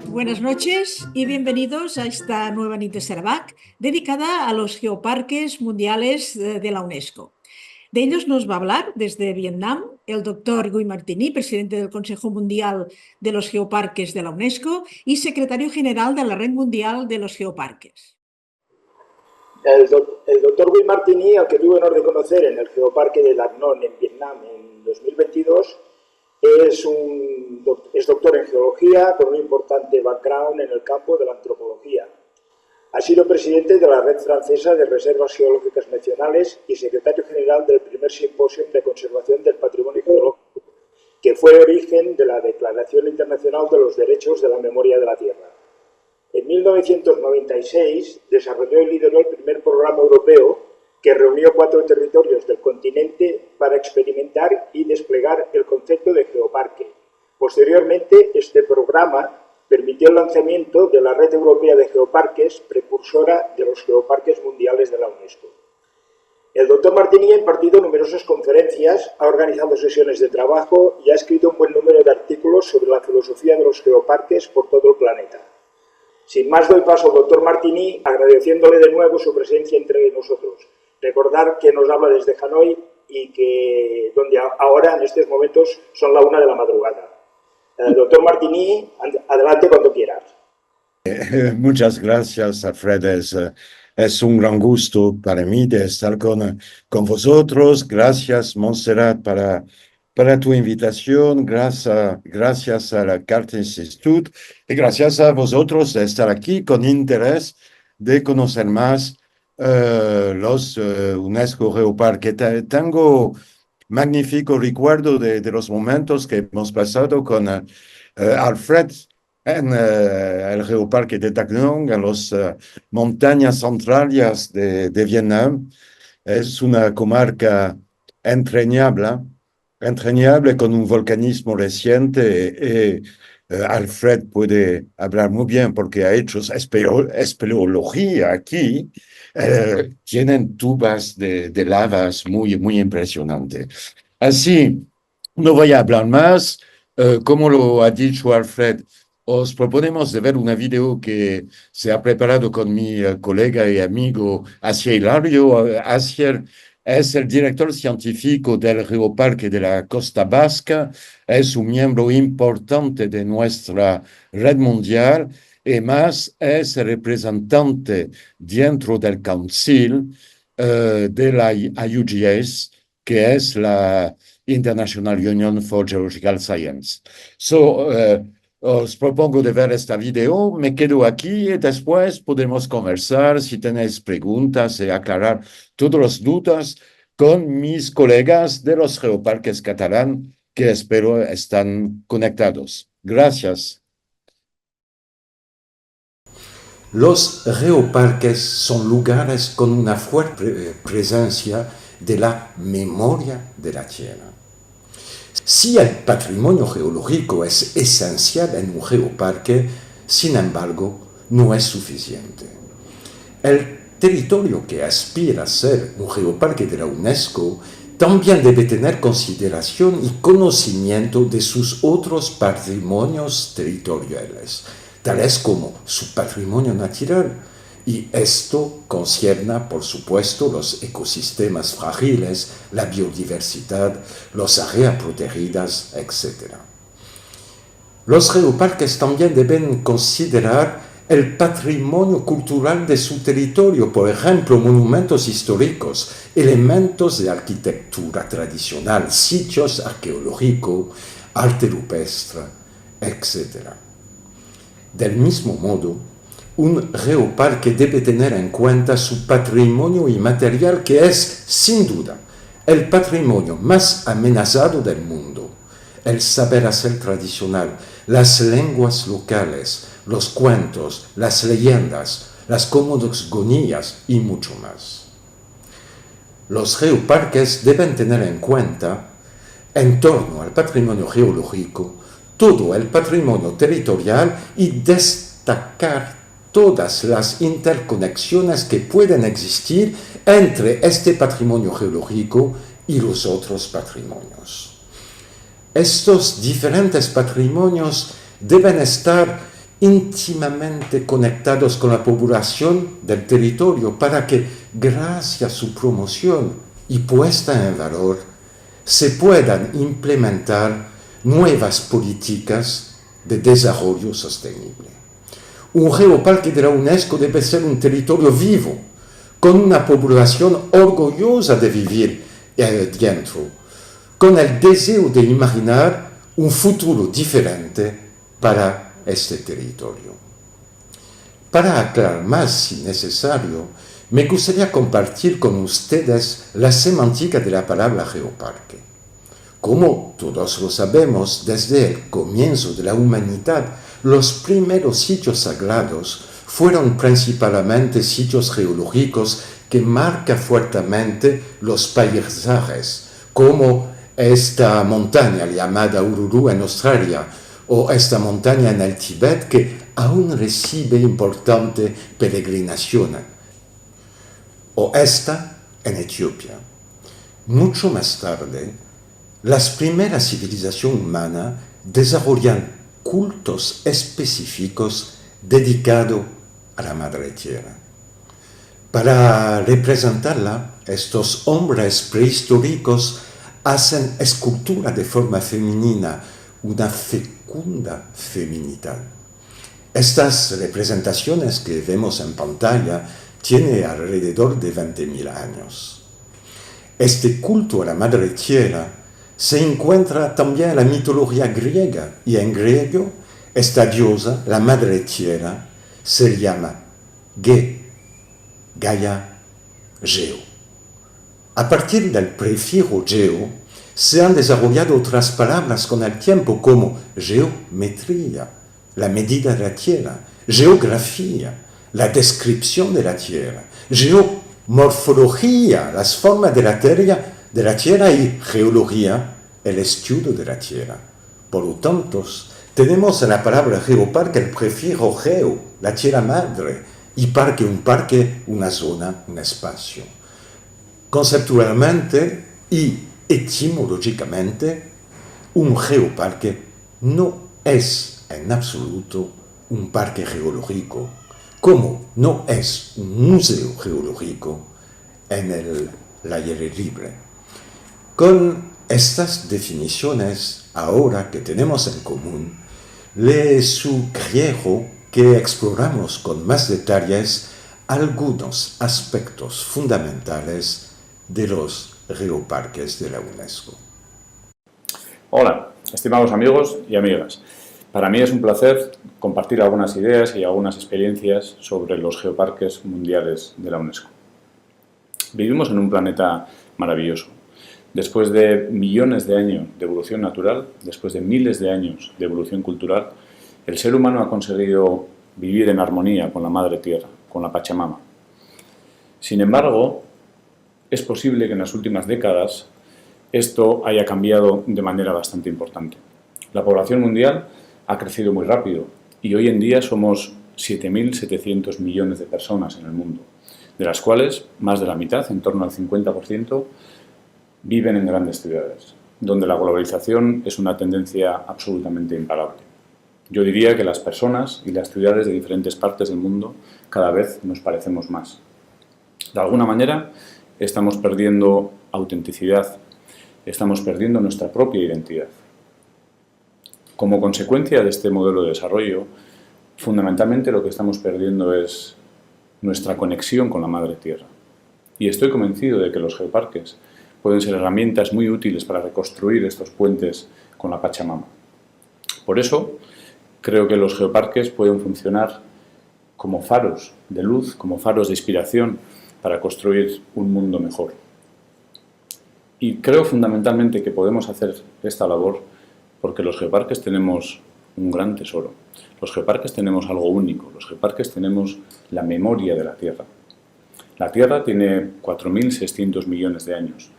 Buenas noches y bienvenidos a esta nueva Nit de Sarawak dedicada a los geoparques mundiales de la UNESCO. De ellos nos va a hablar desde Vietnam el doctor Guy Martiny, presidente del Consejo Mundial de los Geoparques de la UNESCO y secretario general de la Red Mundial de los Geoparques. El doctor Guy Martiny, al que tuve el honor de conocer en el Geoparque de Lac Nong en Vietnam en 2022, es doctor en geología con un importante background en el campo de la antropología. Ha sido presidente de la Red Francesa de Reservas Geológicas Nacionales y secretario general del primer simposio de conservación del patrimonio geológico, que fue el origen de la Declaración Internacional de los Derechos de la Memoria de la Tierra. En 1996 desarrolló y lideró el primer programa europeo que reunió 4 territorios del continente para experimentar y desplegar el concepto de geoparque. Posteriormente, este programa permitió el lanzamiento de la Red Europea de Geoparques, precursora de los geoparques mundiales de la UNESCO. El doctor Martiny ha impartido numerosas conferencias, ha organizado sesiones de trabajo y ha escrito un buen número de artículos sobre la filosofía de los geoparques por todo el planeta. Sin más, doy paso al doctor Martiny, agradeciéndole de nuevo su presencia entre nosotros. Recordar que nos habla desde Hanoi y que donde ahora, en estos momentos, son la 1 de la madrugada. Doctor Martiny, adelante cuando quieras. Muchas gracias, Alfred. Es un gran gusto para mí de estar con vosotros. Gracias, Montserrat, para tu invitación. Gracias a la Carter Institute y gracias a vosotros de estar aquí con interés de conocer más los UNESCO Geoparques. Tengo magnífico recuerdo de los momentos que hemos pasado con Alfred en el Geoparque de Lac Nong, en las montañas centrales de Vietnam. Es una comarca entrañable con un volcanismo reciente. Alfred puede hablar muy bien porque ha hecho espeleología aquí. Tienen tubas de lavas muy impresionantes. Así, no voy a hablar más. Como lo ha dicho Alfred, os proponemos de ver una video que se ha preparado con mi colega y amigo Asier Hilario. Asier es el director científico del Geoparque de la Costa Vasca, es un miembro importante de nuestra red mundial y más es el representante dentro del Council de la IUGS, que es la International Union for Geological Science. Os propongo de ver esta video, me quedo aquí y después podemos conversar si tenéis preguntas y aclarar todas las dudas con mis colegas de los geoparques catalán que espero están conectados. Gracias. Los geoparques son lugares con una fuerte presencia de la memoria de la Tierra. Si el patrimonio geológico es esencial en un geoparque, sin embargo, no es suficiente. El territorio que aspira a ser un geoparque de la UNESCO también debe tener consideración y conocimiento de sus otros patrimonios territoriales, tales como su patrimonio natural, y esto concierne, por supuesto, los ecosistemas frágiles, la biodiversidad, las áreas protegidas, etc. Los geoparques también deben considerar el patrimonio cultural de su territorio, por ejemplo, monumentos históricos, elementos de arquitectura tradicional, sitios arqueológicos, arte rupestre, etc. Del mismo modo, un geoparque debe tener en cuenta su patrimonio inmaterial, que es, sin duda, el patrimonio más amenazado del mundo. El saber hacer tradicional, las lenguas locales, los cuentos, las leyendas, las cosmogonías y mucho más. Los geoparques deben tener en cuenta, en torno al patrimonio geológico, todo el patrimonio territorial y destacar todas las interconexiones que pueden existir entre este patrimonio geológico y los otros patrimonios. Estos diferentes patrimonios deben estar íntimamente conectados con la población del territorio para que, gracias a su promoción y puesta en valor, se puedan implementar nuevas políticas de desarrollo sostenible. Un geoparque de la UNESCO debe ser un territorio vivo, con una población orgullosa de vivir dentro, con el deseo de imaginar un futuro diferente para este territorio. Para aclarar más, si necesario, me gustaría compartir con ustedes la semántica de la palabra geoparque. Como todos lo sabemos, desde el comienzo de la humanidad, los primeros sitios sagrados fueron principalmente sitios geológicos que marcan fuertemente los paisajes, como esta montaña llamada Uluru en Australia, o esta montaña en el Tíbet que aún recibe importante peregrinación, o esta en Etiopía. Mucho más tarde, las primeras civilizaciones humanas desarrollan cultos específicos dedicados a la Madre Tierra. Para representarla, estos hombres prehistóricos hacen escultura de forma femenina, una fecunda feminidad. Estas representaciones que vemos en pantalla tienen alrededor de 20.000 años. Este culto a la Madre Tierra se encuentra también en la mitología griega, y en griego esta diosa, la Madre Tierra, se llama Gaia Geo. A partir del prefijo Geo, se han desarrollado otras palabras con el tiempo como geometría, la medida de la Tierra, geografía, la descripción de la Tierra, geomorfología, las formas de la Tierra y geología, el estudio de la Tierra. Por lo tanto, tenemos en la palabra geoparque el prefijo geo, la Tierra Madre, y parque, un parque, una zona, un espacio. Conceptualmente y etimológicamente, un geoparque no es en absoluto un parque geológico, como no es un museo geológico en el aire libre. Con estas definiciones, ahora que tenemos en común, les sugiero que exploramos con más detalles algunos aspectos fundamentales de los geoparques de la UNESCO. Hola, estimados amigos y amigas. Para mí es un placer compartir algunas ideas y algunas experiencias sobre los geoparques mundiales de la UNESCO. Vivimos en un planeta maravilloso. Después de millones de años de evolución natural, después de miles de años de evolución cultural, el ser humano ha conseguido vivir en armonía con la Madre Tierra, con la Pachamama. Sin embargo, es posible que en las últimas décadas esto haya cambiado de manera bastante importante. La población mundial ha crecido muy rápido y hoy en día somos 7.700 millones de personas en el mundo, de las cuales más de la mitad, en torno al 50%, viven en grandes ciudades, donde la globalización es una tendencia absolutamente imparable. Yo diría que las personas y las ciudades de diferentes partes del mundo cada vez nos parecemos más. De alguna manera, estamos perdiendo autenticidad, estamos perdiendo nuestra propia identidad. Como consecuencia de este modelo de desarrollo, fundamentalmente lo que estamos perdiendo es nuestra conexión con la Madre Tierra. Y estoy convencido de que los geoparques pueden ser herramientas muy útiles para reconstruir estos puentes con la Pachamama. Por eso, creo que los geoparques pueden funcionar como faros de luz, como faros de inspiración para construir un mundo mejor. Y creo fundamentalmente que podemos hacer esta labor porque los geoparques tenemos un gran tesoro. Los geoparques tenemos algo único. Los geoparques tenemos la memoria de la Tierra. La Tierra tiene 4.600 millones de años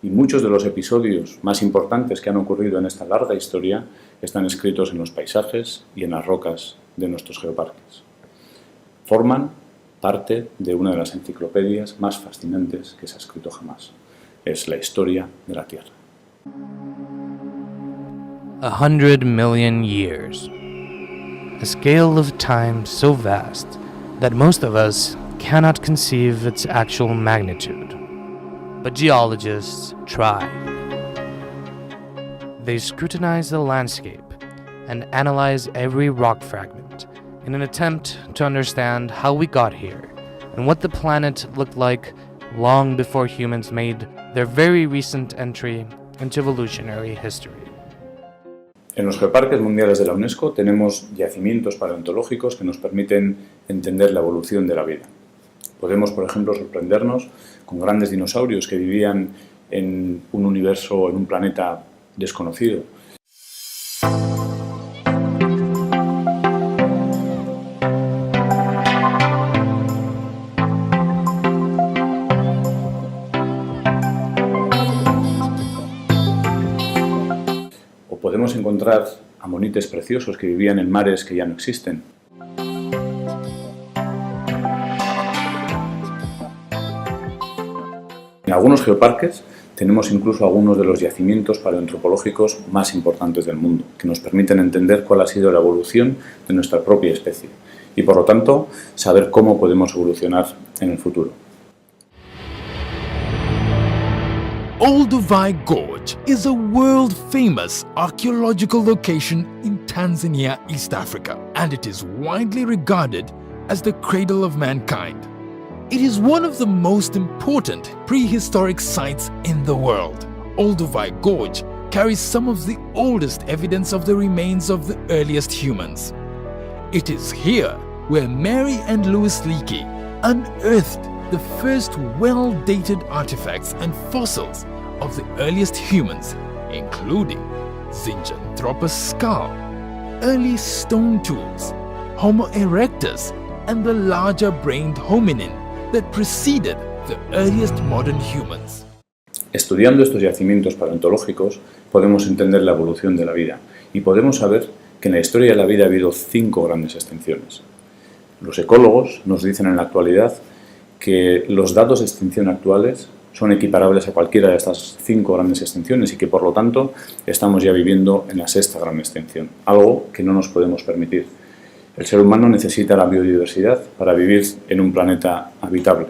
y muchos de los episodios más importantes que han ocurrido en esta larga historia están escritos en los paisajes y en las rocas de nuestros geoparques. forman parte de una de las enciclopedias más fascinantes que se ha escrito jamás. Es la historia de la Tierra. 100 million years. A scale of time so vast that most of us cannot conceive its actual magnitude. But geologists try. They scrutinize the landscape and analyze every rock fragment in an attempt to understand how we got here and what the planet looked like long before humans made their very recent entry into evolutionary history. En los geoparques mundiales de la UNESCO tenemos yacimientos paleontológicos que nos permiten entender la evolución de la vida. Podemos, por ejemplo, sorprendernos con grandes dinosaurios que vivían en un universo, en un planeta desconocido. O podemos encontrar amonites preciosos que vivían en mares que ya no existen. En algunos geoparques tenemos incluso algunos de los yacimientos paleoantropológicos más importantes del mundo, que nos permiten entender cuál ha sido la evolución de nuestra propia especie y, por lo tanto, saber cómo podemos evolucionar en el futuro. Olduvai Gorge is a world-famous archaeological location in Tanzania, East Africa, and it is widely regarded as the cradle of mankind. It is one of the most important prehistoric sites in the world. Olduvai Gorge carries some of the oldest evidence of the remains of the earliest humans. It is here where Mary and Louis Leakey unearthed the first well-dated artifacts and fossils of the earliest humans, including Zinjanthropus skull, early stone tools, Homo erectus, and the larger-brained hominin that preceded the earliest modern humans. Estudiando estos yacimientos paleontológicos podemos entender la evolución de la vida y podemos saber que en la historia de la vida ha habido 5 grandes extinciones. Los ecólogos nos dicen en la actualidad que los datos de extinción actuales son equiparables a cualquiera de estas 5 grandes extinciones y que, por lo tanto, estamos ya viviendo en la 6ª gran extinción, algo que no nos podemos permitir. El ser humano necesita la biodiversidad para vivir en un planeta habitable.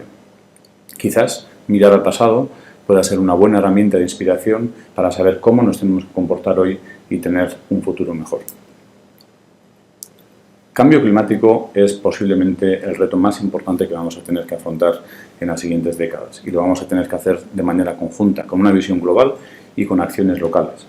Quizás mirar al pasado pueda ser una buena herramienta de inspiración para saber cómo nos tenemos que comportar hoy y tener un futuro mejor. Cambio climático es posiblemente el reto más importante que vamos a tener que afrontar en las siguientes décadas y lo vamos a tener que hacer de manera conjunta, con una visión global y con acciones locales.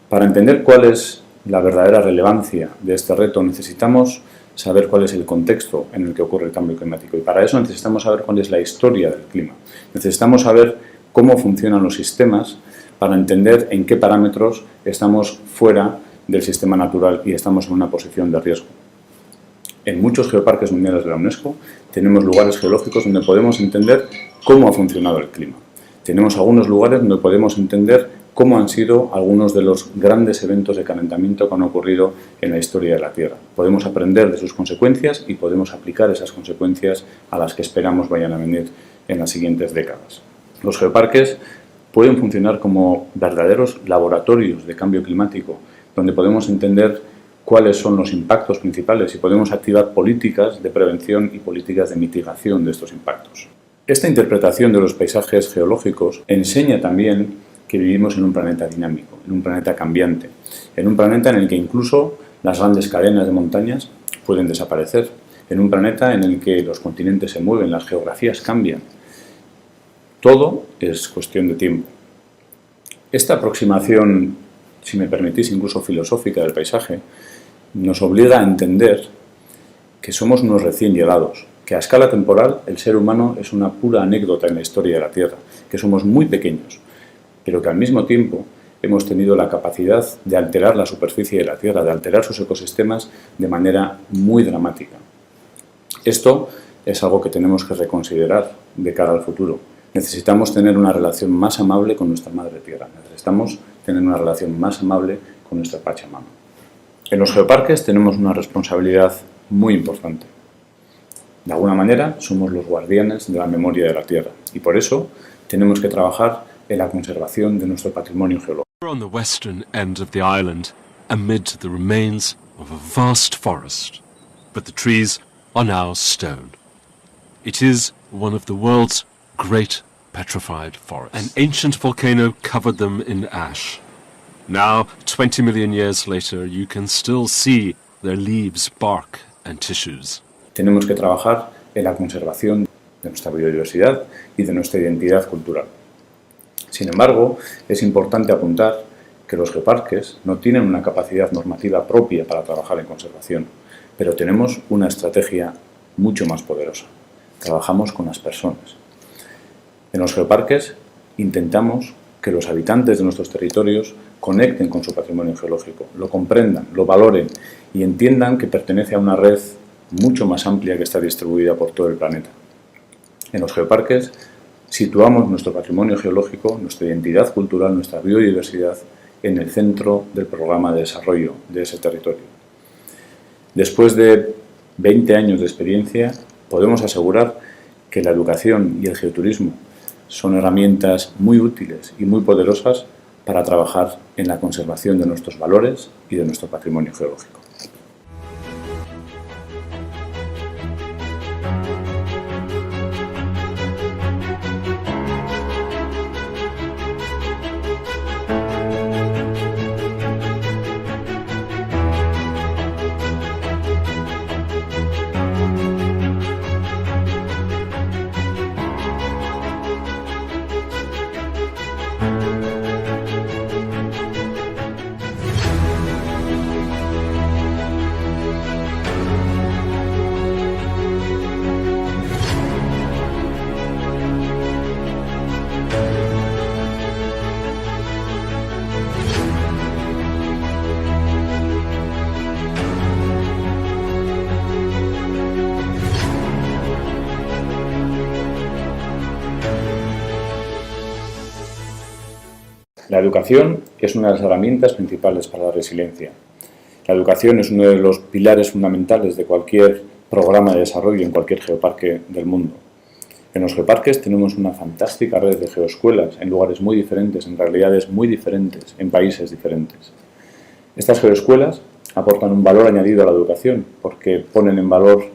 Para entender cuál es la verdadera relevancia de este reto necesitamos saber cuál es el contexto en el que ocurre el cambio climático y para eso necesitamos saber cuál es la historia del clima. Necesitamos saber cómo funcionan los sistemas para entender en qué parámetros estamos fuera del sistema natural y estamos en una posición de riesgo. En muchos geoparques mundiales de la UNESCO tenemos lugares geológicos donde podemos entender cómo ha funcionado el clima. Tenemos algunos lugares donde podemos entender cómo han sido algunos de los grandes eventos de calentamiento que han ocurrido en la historia de la Tierra. Podemos aprender de sus consecuencias y podemos aplicar esas consecuencias a las que esperamos vayan a venir en las siguientes décadas. Los geoparques pueden funcionar como verdaderos laboratorios de cambio climático, donde podemos entender cuáles son los impactos principales y podemos activar políticas de prevención y políticas de mitigación de estos impactos. Esta interpretación de los paisajes geológicos enseña también que vivimos en un planeta dinámico, en un planeta cambiante, en un planeta en el que incluso las grandes cadenas de montañas pueden desaparecer, en un planeta en el que los continentes se mueven, las geografías cambian. Todo es cuestión de tiempo. Esta aproximación, si me permitís, incluso filosófica del paisaje, nos obliga a entender que somos unos recién llegados, que a escala temporal el ser humano es una pura anécdota en la historia de la Tierra, que somos muy pequeños, pero que al mismo tiempo hemos tenido la capacidad de alterar la superficie de la Tierra, de alterar sus ecosistemas de manera muy dramática. Esto es algo que tenemos que reconsiderar de cara al futuro. Necesitamos tener una relación más amable con nuestra Madre Tierra, necesitamos tener una relación más amable con nuestra Pachamama. En los geoparques tenemos una responsabilidad muy importante. De alguna manera, somos los guardianes de la memoria de la Tierra y por eso tenemos que trabajar en la conservación de nuestro patrimonio geológico. We're on the western end of the island, amid the remains of a vast forest, but the trees are now stone. It is one of the world's great petrified forests. An ancient volcano covered them in ash. Now, 20 million years later, you can still see their leaves, bark and tissues. Tenemos que trabajar en la conservación de nuestra biodiversidad y de nuestra identidad cultural. Sin embargo, es importante apuntar que los geoparques no tienen una capacidad normativa propia para trabajar en conservación, pero tenemos una estrategia mucho más poderosa. Trabajamos con las personas. En los geoparques intentamos que los habitantes de nuestros territorios conecten con su patrimonio geológico, lo comprendan, lo valoren y entiendan que pertenece a una red mucho más amplia que está distribuida por todo el planeta. En los geoparques situamos nuestro patrimonio geológico, nuestra identidad cultural, nuestra biodiversidad en el centro del programa de desarrollo de ese territorio. Después de 20 años de experiencia, podemos asegurar que la educación y el geoturismo son herramientas muy útiles y muy poderosas para trabajar en la conservación de nuestros valores y de nuestro patrimonio geológico. La educación es una de las herramientas principales para la resiliencia. La educación es uno de los pilares fundamentales de cualquier programa de desarrollo en cualquier geoparque del mundo. En los geoparques tenemos una fantástica red de geoescuelas en lugares muy diferentes, en realidades muy diferentes, en países diferentes. Estas geoescuelas aportan un valor añadido a la educación porque ponen en valor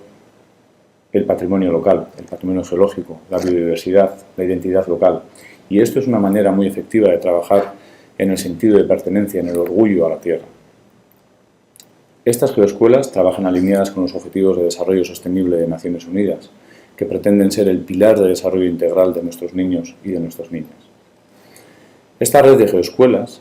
el patrimonio local, el patrimonio geológico, la biodiversidad, la identidad local. Y esto es una manera muy efectiva de trabajar en el sentido de pertenencia, en el orgullo a la tierra. Estas geoescuelas trabajan alineadas con los Objetivos de Desarrollo Sostenible de Naciones Unidas, que pretenden ser el pilar de desarrollo integral de nuestros niños y de nuestras niñas. Esta red de geoescuelas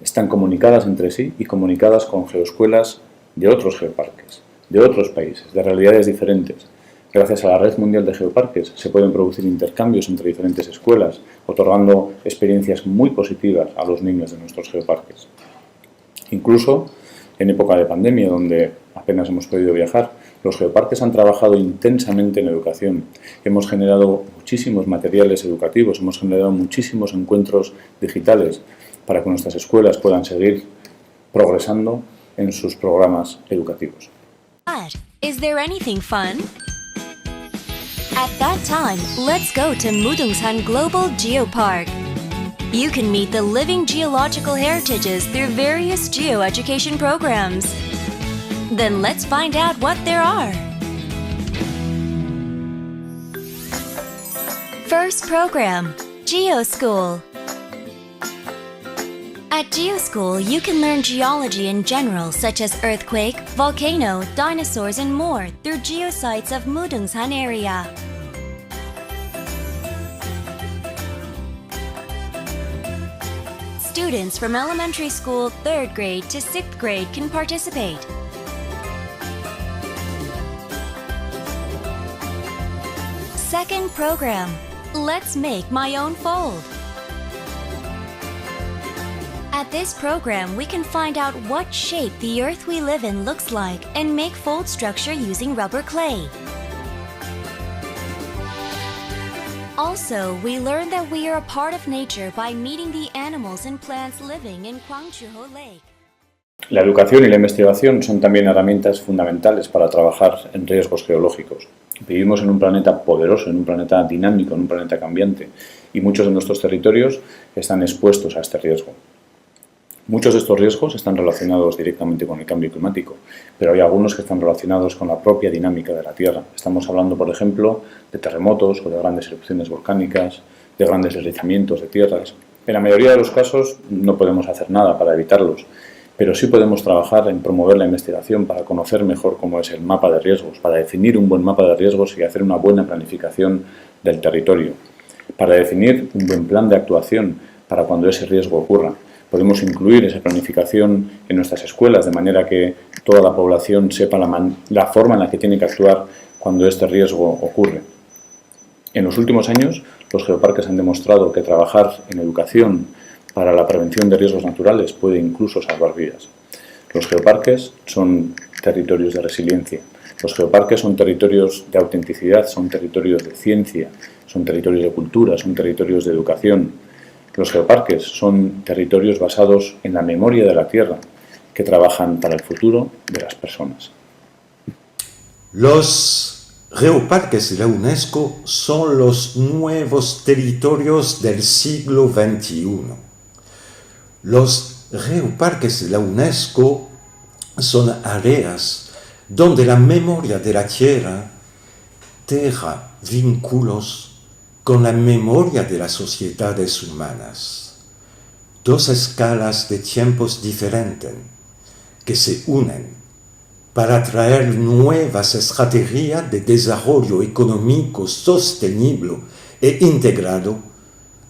están comunicadas entre sí y comunicadas con geoescuelas de otros geoparques, de otros países, de realidades diferentes. Gracias a la Red Mundial de Geoparques se pueden producir intercambios entre diferentes escuelas, otorgando experiencias muy positivas a los niños de nuestros geoparques. Incluso en época de pandemia, donde apenas hemos podido viajar, los geoparques han trabajado intensamente en educación. Hemos generado muchísimos materiales educativos, hemos generado muchísimos encuentros digitales para que nuestras escuelas puedan seguir progresando en sus programas educativos. Is there anything fun? At that time, let's go to Mudungshan Global Geopark. You can meet the living geological heritages through various geoeducation programs. Then let's find out what there are. First program, GeoSchool. At GeoSchool, you can learn geology in general, such as earthquake, volcano, dinosaurs, and more through geosites of Mudungshan area. Students from elementary school 3rd grade to 6th grade can participate. Second program, Let's Make My Own Fold. At this program, we can find out what shape the earth we live in looks like and make fold structure using rubber clay. Also, we learn that we are a part of nature by meeting the animals and plants living in Gwangju-ho Lake. La educación y la investigación son también herramientas fundamentales para trabajar en riesgos geológicos. Vivimos en un planeta poderoso, en un planeta dinámico, en un planeta cambiante, y muchos de nuestros territorios están expuestos a este riesgo. Muchos de estos riesgos están relacionados directamente con el cambio climático, pero hay algunos que están relacionados con la propia dinámica de la Tierra. Estamos hablando, por ejemplo, de terremotos o de grandes erupciones volcánicas, de grandes deslizamientos de tierras. En la mayoría de los casos no podemos hacer nada para evitarlos, pero sí podemos trabajar en promover la investigación para conocer mejor cómo es el mapa de riesgos, para definir un buen mapa de riesgos y hacer una buena planificación del territorio, para definir un buen plan de actuación para cuando ese riesgo ocurra. Podemos incluir esa planificación en nuestras escuelas de manera que toda la población sepa la forma en la que tiene que actuar cuando este riesgo ocurre. En los últimos años, los geoparques han demostrado que trabajar en educación para la prevención de riesgos naturales puede incluso salvar vidas. Los geoparques son territorios de resiliencia. Los geoparques son territorios de autenticidad, son territorios de ciencia, son territorios de cultura, son territorios de educación. Los geoparques son territorios basados en la memoria de la Tierra, que trabajan para el futuro de las personas. Los geoparques de la UNESCO son los nuevos territorios del siglo XXI. Los geoparques de la UNESCO son áreas donde la memoria de la Tierra teja vínculos con la memoria de las sociedades humanas. Dos escalas de tiempos diferentes que se unen para traer nuevas estrategias de desarrollo económico sostenible e integrado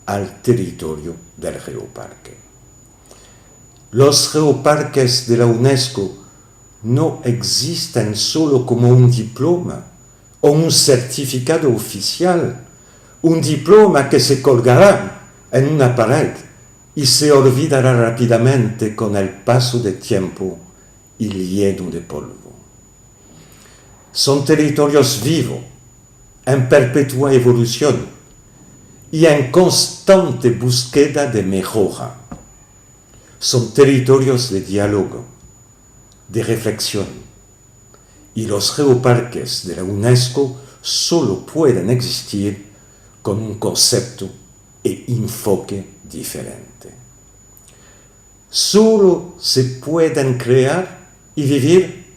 al territorio del geoparque. Los geoparques de la UNESCO no existen solo como un diploma o un certificado oficial, un diploma que se colgará en una pared y se olvidará rápidamente con el paso del tiempo y lleno de polvo. Son territorios vivos, en perpetua evolución y en constante búsqueda de mejora. Son territorios de diálogo, de reflexión, y los geoparques de la UNESCO solo pueden existir con un concepto e enfoque diferente. Solo se pueden crear y vivir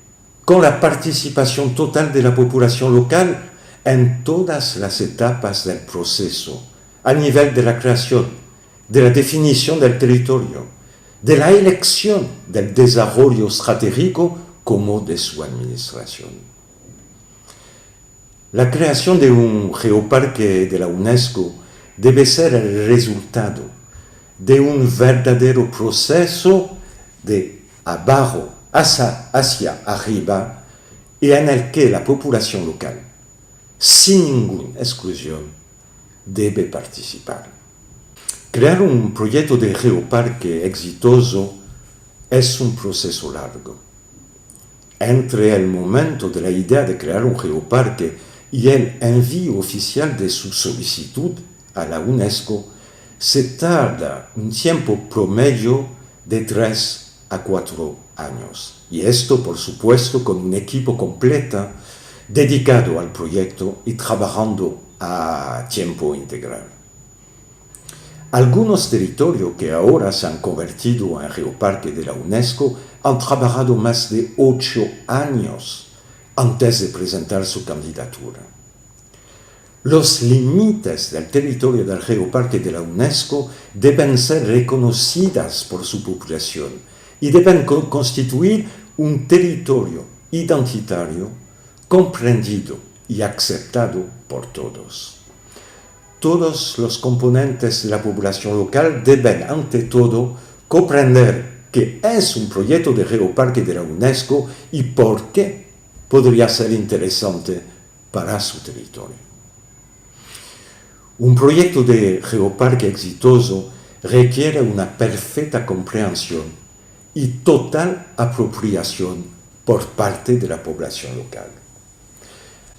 con la participación total de la población local en todas las etapas del proceso, a nivel de la creación, de la definición del territorio, de la elección del desarrollo estratégico como de su administración. La creación de un geoparque de la UNESCO debe ser el resultado de un verdadero proceso de abajo hacia arriba y en el que la población local, sin ninguna exclusión, debe participar. Crear un proyecto de geoparque exitoso es un proceso largo. Entre el momento de la idea de crear un geoparque y el envío oficial de su solicitud a la UNESCO, se tarda un tiempo promedio de 3 a 4 años. Y esto, por supuesto, con un equipo completo dedicado al proyecto y trabajando a tiempo integral. Algunos territorios que ahora se han convertido en geoparque de la UNESCO han trabajado más de 8 años antes de presentar su candidatura. Los límites del territorio del geoparque de la UNESCO deben ser reconocidos por su población y deben constituir un territorio identitario comprendido y aceptado por todos. Todos los componentes de la población local deben, ante todo, comprender qué es un proyecto de geoparque de la UNESCO y por qué podría ser interesante para su territorio. Un proyecto de geoparque exitoso requiere una perfecta comprensión y total apropiación por parte de la población local.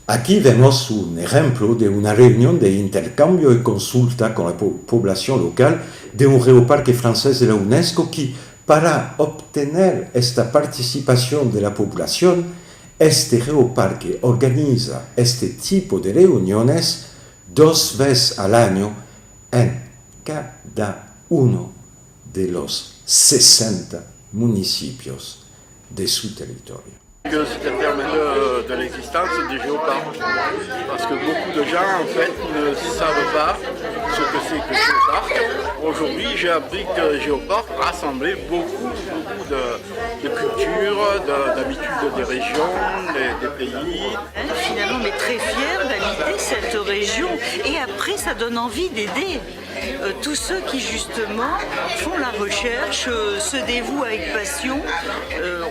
Aquí vemos un ejemplo de una reunión de intercambio y consulta con la población local de un geoparque francés de la UNESCO que Para obtener esta participación de la población, este geoparque organiza este tipo de reuniones 2 veces al año en cada uno de los 60 municipios de su territorio. Que c'était permetteur de l'existence des géoparcs, parce que beaucoup de gens en fait ne savent pas ce que c'est que géoparc. Aujourd'hui, j'ai appris que le géoparc rassemblait beaucoup de cultures, d'habitudes des régions, des pays. Finalement, on est très fiers d'habiter cette région et après, ça donne envie d'aider tous ceux qui justement font la recherche, se dévouent avec passion.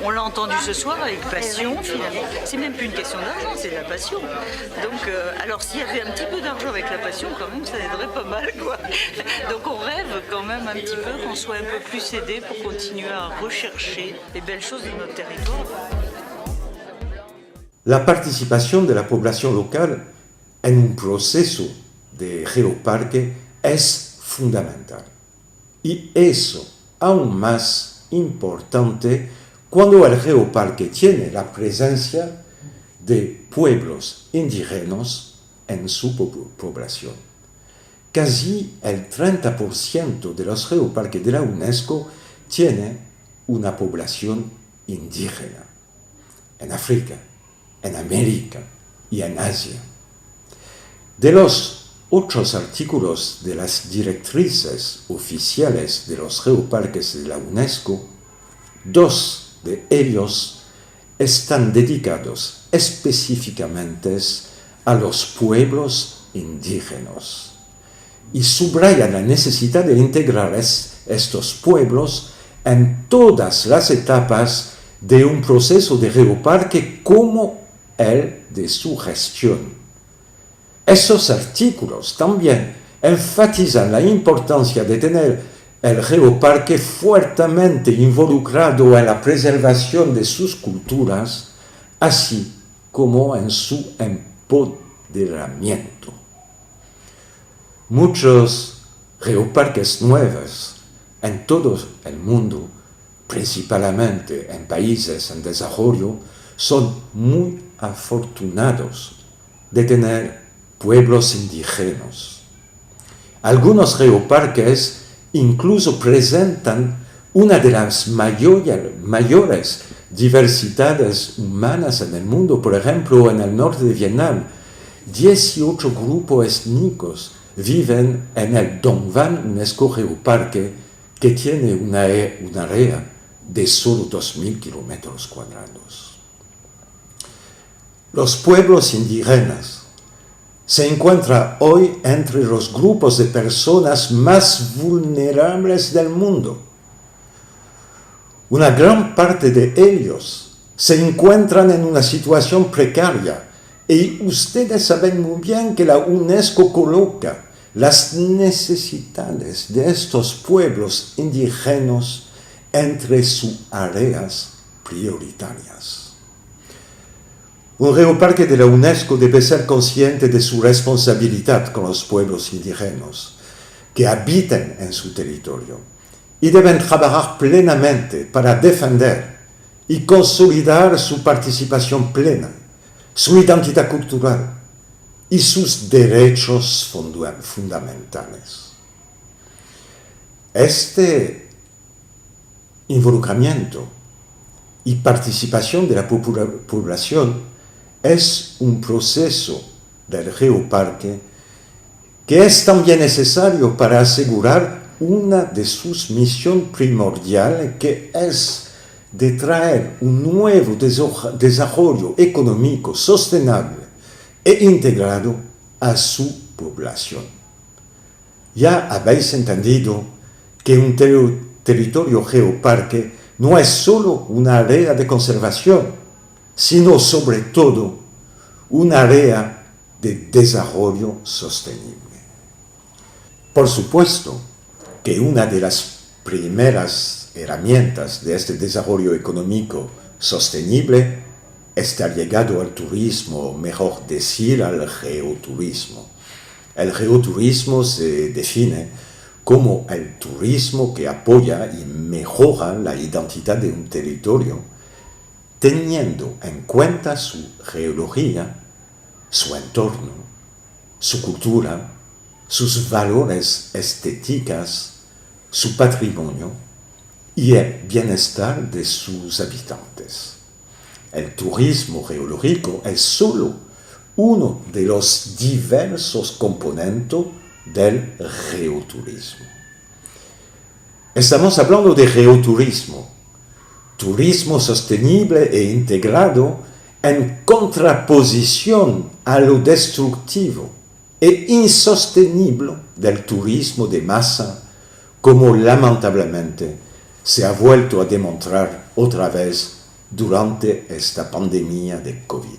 On l'a entendu ce soir avec passion finalement. C'est même plus une question d'argent, c'est de la passion. Donc, alors s'il y avait un petit peu d'argent avec la passion, quand même, ça aiderait pas mal, quoi. Donc on rêve quand même un petit peu qu'on soit un peu plus aidés pour continuer à rechercher les belles choses de notre territoire. La participación de la población local en un proceso de geoparque es fundamental. Y eso aún más importante cuando el geoparque tiene la presencia de pueblos indígenas en su población. Casi el 30% de los geoparques de la UNESCO tiene una población indígena en África, en América y en Asia. De los otros artículos de las directrices oficiales de los geoparques de la UNESCO, 2 de ellos están dedicados específicamente a los pueblos indígenas y subrayan la necesidad de integrar estos pueblos en todas las etapas de un proceso de geoparque como el de su gestión. Esos artículos también enfatizan la importancia de tener el geoparque fuertemente involucrado en la preservación de sus culturas, así como en su empoderamiento. Muchos geoparques nuevos en todo el mundo, principalmente en países en desarrollo, son muy afortunados de tener pueblos indígenas. Algunos geoparques incluso presentan una de las mayores diversidades humanas en el mundo. Por ejemplo, en el norte de Vietnam, 18 grupos étnicos viven en el Dong Van UNESCO Geoparque, que tiene una área de solo 2.000 kilómetros cuadrados. Los pueblos indígenas se encuentran hoy entre los grupos de personas más vulnerables del mundo. Una gran parte de ellos se encuentran en una situación precaria y ustedes saben muy bien que la UNESCO coloca las necesidades de estos pueblos indígenas entre sus áreas prioritarias. Un geoparque de la UNESCO debe ser consciente de su responsabilidad con los pueblos indígenas que habitan en su territorio y deben trabajar plenamente para defender y consolidar su participación plena, su identidad cultural y sus derechos fundamentales. Este involucramiento y participación de la población es un proceso del geoparque que es también necesario para asegurar una de sus misiones primordiales, que es de traer un nuevo desarrollo económico sostenible e integrado a su población. Ya habéis entendido que un territorio geoparque no es solo una área de conservación, sino sobre todo un área de desarrollo sostenible. Por supuesto que una de las primeras herramientas de este desarrollo económico sostenible está ligado al turismo, o mejor decir, al geoturismo. El geoturismo se define como el turismo que apoya y mejora la identidad de un territorio, teniendo en cuenta su geología, su entorno, su cultura, sus valores estéticos, su patrimonio y el bienestar de sus habitantes. El turismo geológico es solo uno de los diversos componentes del geoturismo. Estamos hablando de geoturismo, turismo sostenible e integrado en contraposición a lo destructivo e insostenible del turismo de masa, como lamentablemente se ha vuelto a demostrar otra vez durante esta pandemia de COVID.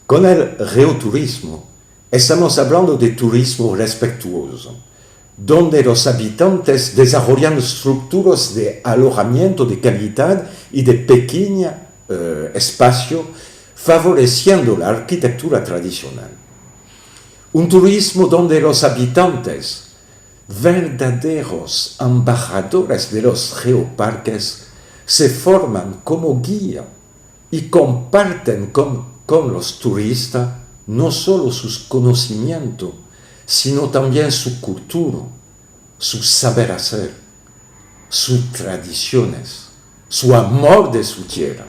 Con el geoturismo estamos hablando de turismo respetuoso, donde los habitantes desarrollan estructuras de alojamiento de calidad y de pequeño espacio, favoreciendo la arquitectura tradicional. Un turismo donde los habitantes, verdaderos embajadores de los geoparques, se forman como guía y comparten con los turistas no solo sus conocimientos, sino también su cultura, su saber hacer, sus tradiciones, su amor de su tierra.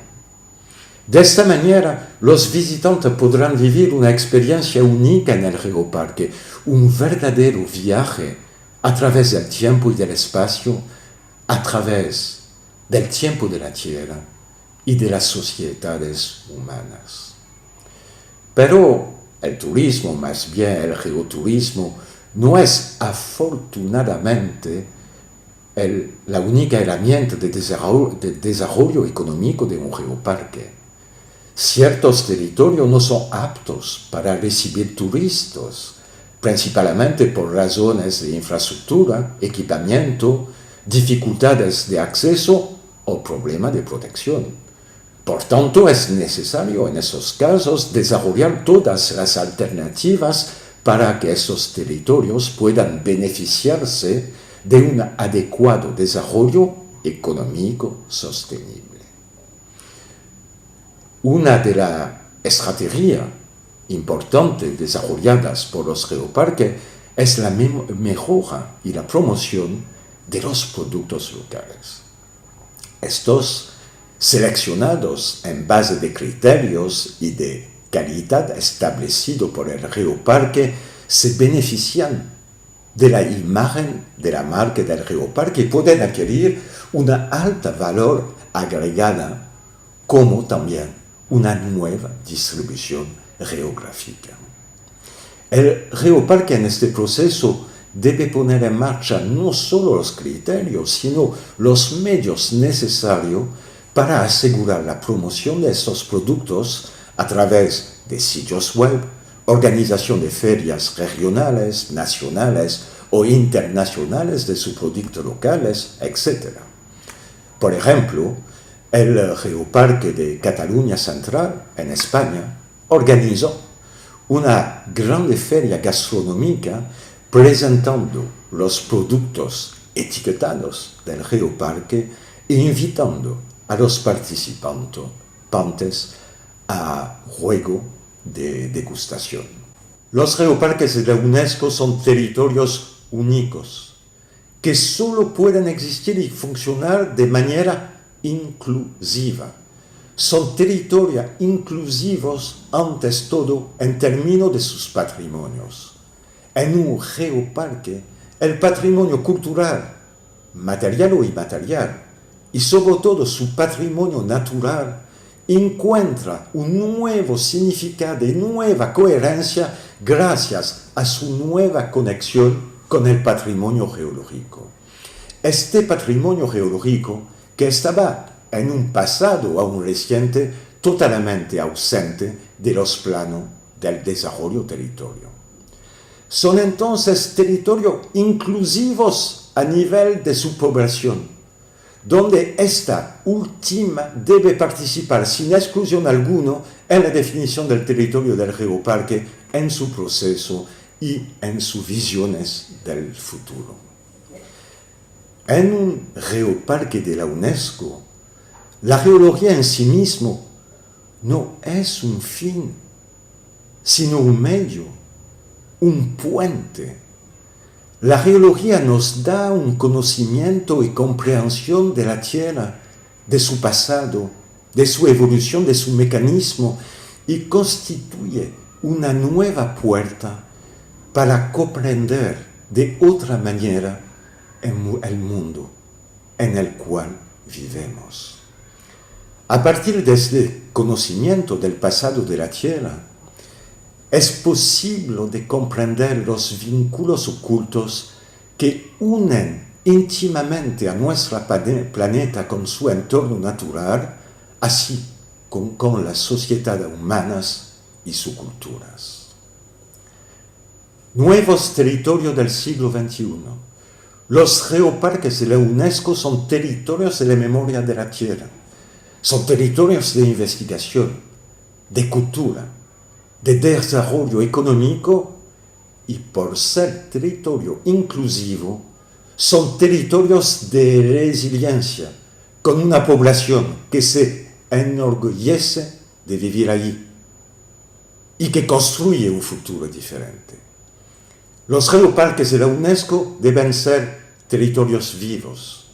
De esta manera, los visitantes podrán vivir una experiencia única en el geoparque, un verdadero viaje a través del tiempo y del espacio, a través del tiempo de la tierra y de las sociedades humanas. Pero el turismo, más bien el geoturismo, no es afortunadamente la única herramienta de desarrollo económico de un geoparque. Ciertos territorios no son aptos para recibir turistas, principalmente por razones de infraestructura, equipamiento, dificultades de acceso o problemas de protección. Por tanto, es necesario en esos casos desarrollar todas las alternativas para que esos territorios puedan beneficiarse de un adecuado desarrollo económico sostenible. Una de las estrategias importantes desarrolladas por los geoparques es la mejora y la promoción de los productos locales. Estos, seleccionados en base de criterios y de calidad establecidos por el geoparque, se benefician de la imagen de la marca del geoparque y pueden adquirir una alta valor agregada, como también una nueva distribución geográfica. El geoparque en este proceso debe poner en marcha no solo los criterios, sino los medios necesarios para asegurar la promoción de estos productos a través de sitios web, organización de ferias regionales, nacionales o internacionales de sus productos locales, etc. Por ejemplo, el Geoparque de Cataluña Central, en España, organizó una grande feria gastronómica presentando los productos etiquetados del geoparque e invitando a los participantes a juego de degustación. Los geoparques de la UNESCO son territorios únicos que solo pueden existir y funcionar de manera inclusiva. Son territorios inclusivos antes todo en términos de sus patrimonios. En un geoparque, el patrimonio cultural, material o inmaterial, y sobre todo su patrimonio natural, encuentra un nuevo significado y nueva coherencia gracias a su nueva conexión con el patrimonio geológico. Este patrimonio geológico, que estaba en un pasado aún reciente totalmente ausente de los planos del desarrollo territorio. Son entonces territorios inclusivos a nivel de su población, donde esta última debe participar sin exclusión alguna en la definición del territorio del geoparque en su proceso y en sus visiones del futuro. En un geoparque de la UNESCO, la geología en sí mismo no es un fin, sino un medio, un puente. La geología nos da un conocimiento y comprensión de la Tierra, de su pasado, de su evolución, de su mecanismo, y constituye una nueva puerta para comprender de otra manera el mundo en el cual vivimos. A partir de este conocimiento del pasado de la Tierra, es posible de comprender los vínculos ocultos que unen íntimamente a nuestro planeta con su entorno natural, así como con las sociedades humanas y sus culturas. Nuevos territorios del siglo XXI. Los geoparques de la UNESCO son territorios de la memoria de la Tierra, son territorios de investigación, de cultura, de desarrollo económico y por ser territorio inclusivo, son territorios de resiliencia, con una población que se enorgullece de vivir allí y que construye un futuro diferente. Los geoparques de la UNESCO deben ser territorios vivos,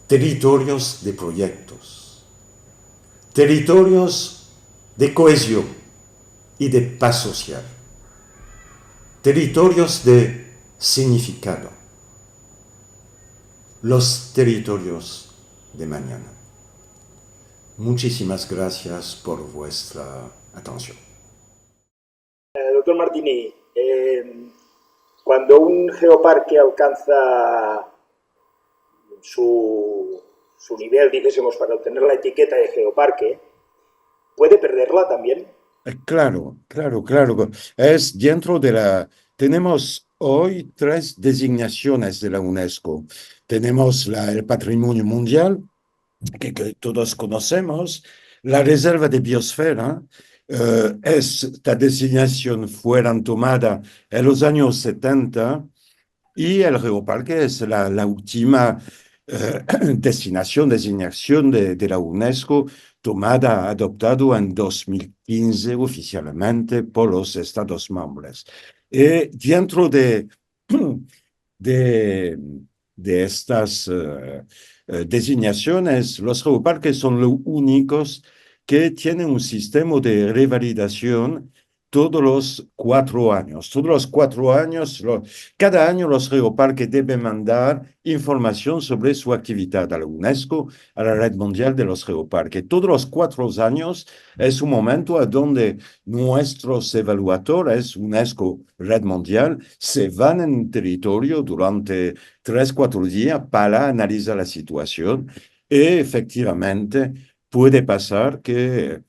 territorios de proyectos, territorios de cohesión y de paz social, territorios de significado, los territorios de mañana. Muchísimas gracias por vuestra atención. Doctor Martini, cuando un geoparque alcanza su nivel, dijésemos, para obtener la etiqueta de geoparque, ¿puede perderla también? Claro. Es dentro de la... Tenemos hoy 3 designaciones de la UNESCO. Tenemos el patrimonio mundial, que todos conocemos, la reserva de biosfera. Esta designación fue tomada en los años 70 y el geoparque es la última designación de la UNESCO tomada, adoptado en 2015 oficialmente por los Estados miembros. Y dentro de estas designaciones, los geoparques son los únicos que tienen un sistema de revalidación todos los 4 años. Todos los 4 años, cada año los geoparques deben mandar información sobre su actividad a la UNESCO, a la Red Mundial de los Geoparques. Todos los 4 años es un momento a donde nuestros evaluadores, UNESCO, Red Mundial, se van en un territorio durante 3-4 días para analizar la situación y efectivamente puede pasar que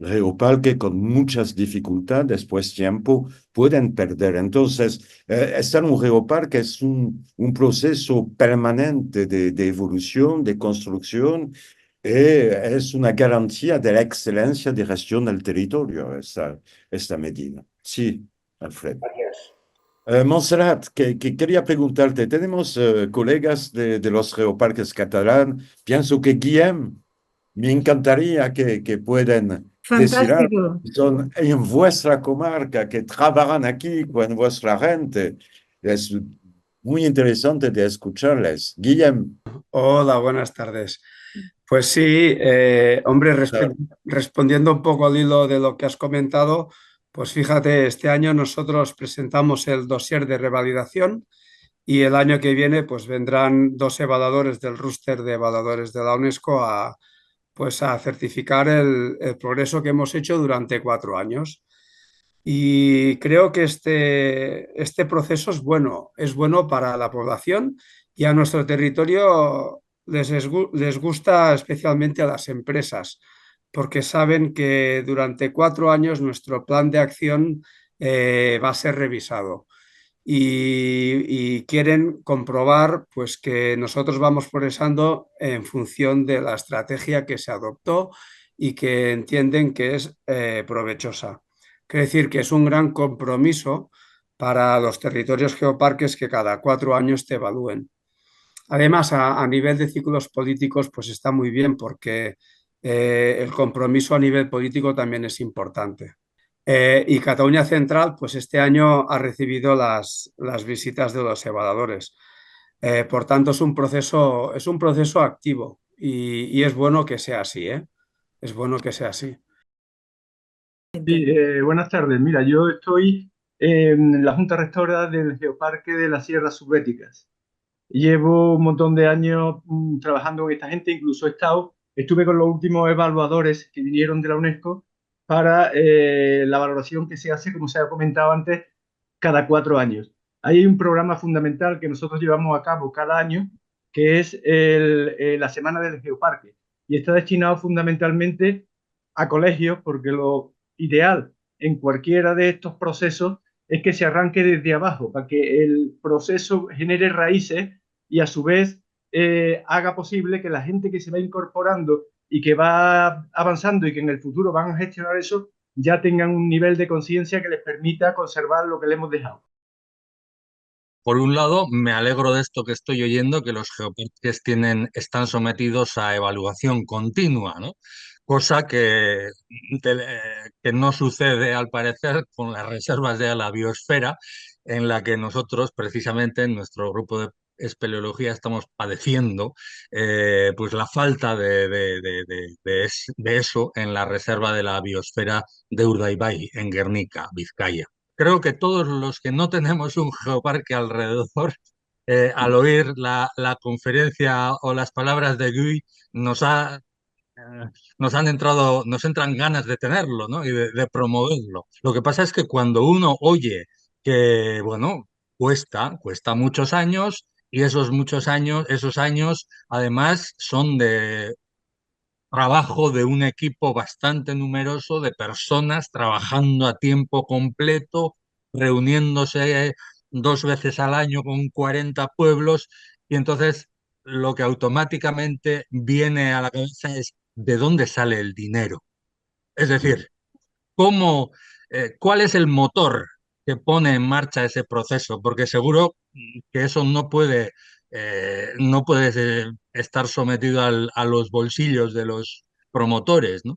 geoparques con muchas dificultades, después tiempo, pueden perder. Entonces, estar en un geoparque es un proceso permanente de evolución, de construcción, y es una garantía de la excelencia de gestión del territorio, esta medida. Sí, Alfred. Gracias. Montserrat, que quería preguntarte, tenemos colegas de los geoparques catalanes, pienso que Guillem, me encantaría que puedan decir algo. Son en vuestra comarca, que trabajan aquí con vuestra gente. Es muy interesante de escucharles. Guillem. Hola, buenas tardes. Pues sí, hombre, respondiendo un poco al hilo de lo que has comentado, pues fíjate, este año nosotros presentamos el dossier de revalidación y el año que viene pues vendrán 2 evaluadores del roster de evaluadores de la UNESCO a certificar el progreso que hemos hecho durante 4 años. Y creo que este proceso es bueno para la población y a nuestro territorio les gusta especialmente a las empresas, porque saben que durante 4 años nuestro plan de acción va a ser revisado. Y quieren comprobar pues, que nosotros vamos progresando en función de la estrategia que se adoptó y que entienden que es provechosa. Quiere decir que es un gran compromiso para los territorios geoparques que cada 4 años te evalúen. Además, a nivel de ciclos políticos, pues está muy bien porque el compromiso a nivel político también es importante. Y Cataluña Central, pues este año ha recibido las visitas de los evaluadores. Por tanto, es un proceso activo y es bueno que sea así, ¿eh? Es bueno que sea así. Sí, buenas tardes. Mira, yo estoy en la Junta Rectora del Geoparque de las Sierras Subbéticas. Llevo un montón de años trabajando con esta gente, incluso estuve con los últimos evaluadores que vinieron de la UNESCO para la valoración que se hace, como se ha comentado antes, cada 4 años. Hay un programa fundamental que nosotros llevamos a cabo cada año, que es la Semana del Geoparque, y está destinado fundamentalmente a colegios, porque lo ideal en cualquiera de estos procesos es que se arranque desde abajo, para que el proceso genere raíces y a su vez haga posible que la gente que se va incorporando y que va avanzando y que en el futuro van a gestionar eso, ya tengan un nivel de conciencia que les permita conservar lo que le hemos dejado. Por un lado, me alegro de esto que estoy oyendo, que los geoparques están sometidos a evaluación continua, ¿no? Cosa que no sucede, al parecer, con las reservas de la biosfera, en la que nosotros, precisamente, en nuestro grupo de espeleología, estamos padeciendo pues la falta de eso en la reserva de la biosfera de Urdaibai, en Guernica, Vizcaya. Creo que todos los que no tenemos un geoparque alrededor, al oír la conferencia o las palabras de Guy, nos entran ganas de tenerlo, ¿no? Y de promoverlo. Lo que pasa es que cuando uno oye que, bueno, cuesta muchos años y esos años además son de trabajo de un equipo bastante numeroso de personas trabajando a tiempo completo, reuniéndose 2 veces al año con 40 pueblos, y entonces lo que automáticamente viene a la cabeza es de dónde sale el dinero. Es decir, ¿cuál es el motor que pone en marcha ese proceso? Porque seguro que eso no puede estar sometido a los bolsillos de los promotores, ¿no?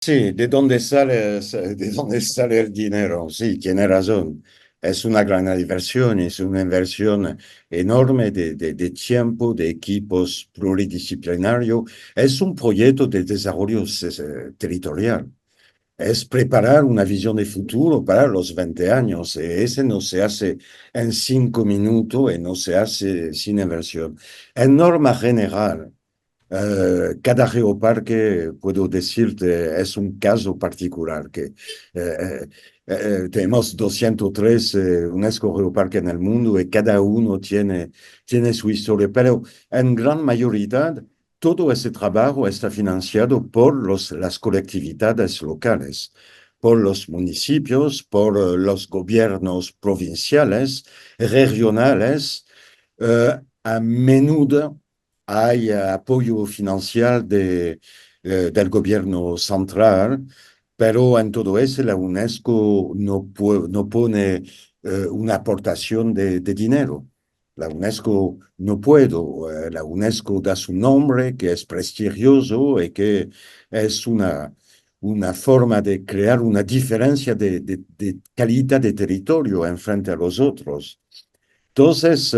Sí, de dónde sale el dinero? Sí, tiene razón. Es una gran inversión, es una inversión enorme de tiempo, de equipos pluridisciplinarios. Es un proyecto de desarrollo territorial. Es preparar una visión de futuro para los 20 años. Ese no se hace en 5 minutos y no se hace sin inversión. En norma general, cada geoparque, puedo decirte, es un caso particular, que tenemos 203 UNESCO geoparques en el mundo y cada uno tiene su historia, pero en gran mayoría todo ese trabajo está financiado por las colectividades locales, por los municipios, por los gobiernos provinciales, regionales. A menudo hay apoyo financiero del gobierno central, pero en todo eso la UNESCO no pone una aportación de dinero. La UNESCO no puede. La UNESCO da su nombre, que es prestigioso y que es una forma de crear una diferencia de calidad de territorio en frente a los otros. Entonces,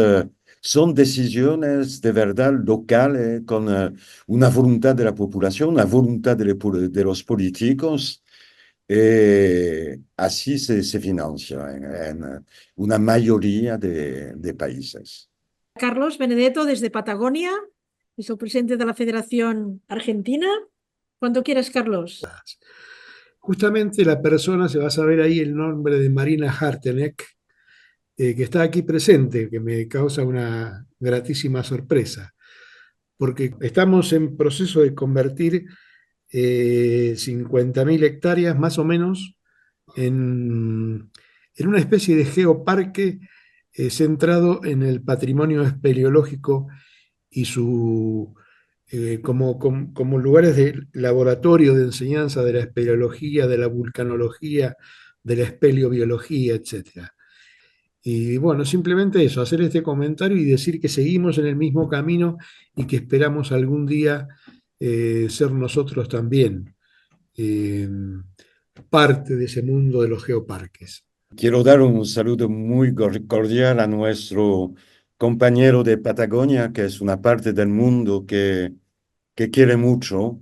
son decisiones de verdad locales con una voluntad de la población, una voluntad de los políticos. Así se financia en una mayoría de países. Carlos Benedetto, desde Patagonia, es el presidente de la Federación Argentina. Cuando quieras, Carlos. Justamente la persona, se va a saber ahí el nombre de Marina Harteneck, que está aquí presente, que me causa una gratísima sorpresa, porque estamos en proceso de convertir 50.000 hectáreas más o menos en una especie de geoparque centrado en el patrimonio espeleológico y como lugares de laboratorio de enseñanza de la espeleología, de la vulcanología, de la espeleobiología, etc. Y bueno, simplemente eso, hacer este comentario y decir que seguimos en el mismo camino y que esperamos algún día ser nosotros también eh, parte de ese mundo de los geoparques. Quiero dar un saludo muy cordial a nuestro compañero de Patagonia, que es una parte del mundo que quiere mucho.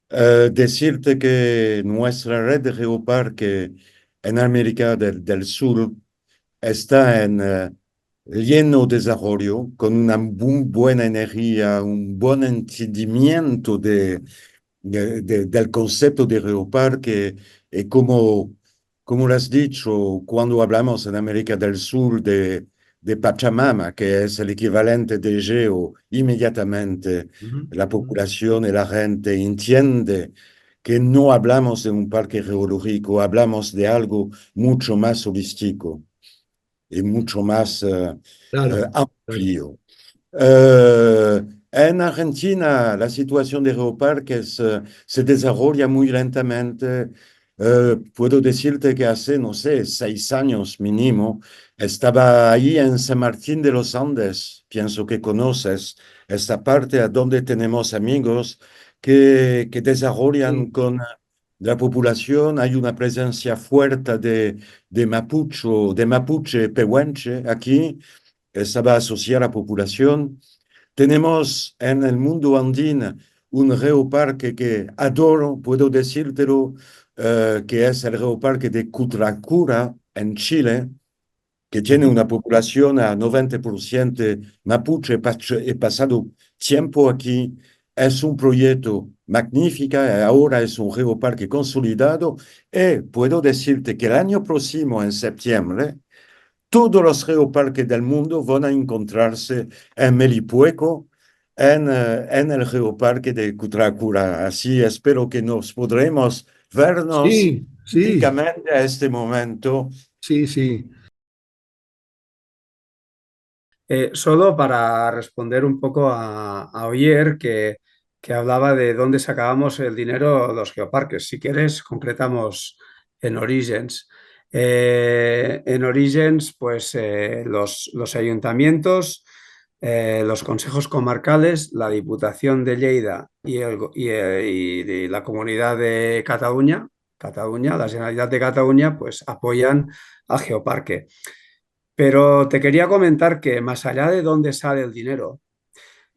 Decirte que nuestra red de geoparque en América del Sur está en lleno desarrollo, con una muy buena energía, un buen entendimiento del concepto de geoparque. Y como lo has dicho, cuando hablamos en América del Sur de Pachamama, que es el equivalente de Geo, inmediatamente la población y la gente entiende que no hablamos de un parque geológico, hablamos de algo mucho más holístico y mucho más Claro, amplio. En Argentina la situación de geoparques se desarrolla muy lentamente. Puedo decirte que hace, no sé, 6 años mínimo, estaba ahí en San Martín de los Andes. Pienso que conoces esta parte a donde tenemos amigos que desarrollan con la población. Hay una presencia fuerte de mapuche pehuenche aquí. Estaba asociada a la población. Tenemos en el mundo andino un geoparque que adoro, puedo decírtelo, que es el geoparque de Cutracura en Chile, que tiene una población a 90% mapuche. He pasado tiempo aquí. Es un proyecto magnífico. Ahora es un geoparque consolidado. Y puedo decirte que el año próximo, en septiembre, todos los geoparques del mundo van a encontrarse en Melipueco, en el geoparque de Cutracura. Así espero que nos podremos vernos sí, sí, físicamente a este momento. sí, sí. Solo para responder un poco a Oyer, que hablaba de dónde sacábamos el dinero los geoparques. Si quieres, concretamos en Origins. En Origins, pues los ayuntamientos, los consejos comarcales, la Diputación de Lleida y la Comunidad de Cataluña, la Generalitat de Cataluña, pues apoyan al geoparque. Pero te quería comentar que más allá de dónde sale el dinero,